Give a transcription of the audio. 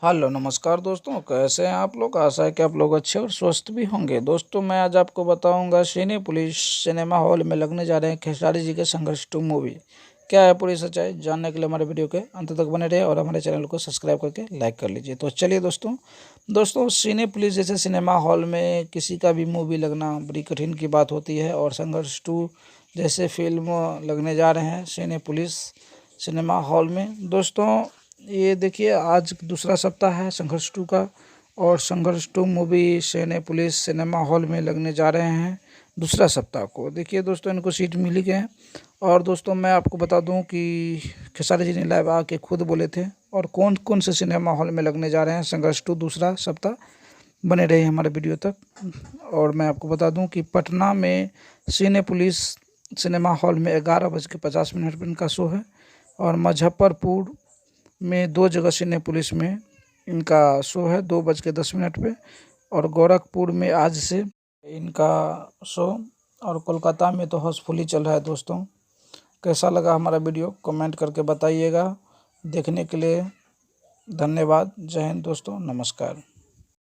Hello नमस्कार दोस्तों, कैसे हैं आप लोग। आशा है कि आप लोग अच्छे और स्वस्थ भी होंगे। दोस्तों मैं आज आपको बताऊंगा सिने पुलिस सिनेमा हॉल में लगने जा रहे हैं खेसारी जी के संघर्ष 2 मूवी। क्या है पूरी सच्चाई जानने के लिए हमारे वीडियो के अंत तक बने रहे और हमारे चैनल को सब्सक्राइब करके लाइक कर लीजिए। तो चलिए दोस्तों सिने पुलिस जैसे सिनेमा हॉल में किसी का भी मूवी लगना बड़ी कठिन की बात होती है, और संघर्ष 2 जैसे फिल्म लगने जा रहे हैं सिने पुलिस सिनेमा हॉल में। दोस्तों ये देखिए, आज दूसरा सप्ताह है संघर्ष 2 का, और संघर्ष 2 मूवी सिने पुलिस सिनेमा हॉल में लगने जा रहे हैं दूसरा सप्ताह को। देखिए दोस्तों, इनको सीट मिली गए हैं। और दोस्तों मैं आपको बता दूं कि खेसारी जी ने लाइव आके खुद बोले थे, और कौन कौन से सिनेमा हॉल में लगने जा रहे हैं संघर्ष 2 दूसरा सप्ताह। बने रहे हमारे वीडियो तक। और मैं आपको बता दूं कि पटना में सिने पुलिस सिनेमा हॉल में 11:50 पर इनका शो है, और मुजफ्फरपुर में 2 जगह सिने पुलिस में इनका शो है 2:10 पे, और गोरखपुर में आज से इनका शो, और कोलकाता में तो हाउसफुल ही चल रहा है। दोस्तों कैसा लगा हमारा वीडियो कमेंट करके बताइएगा। देखने के लिए धन्यवाद। जय हिंद दोस्तों, नमस्कार।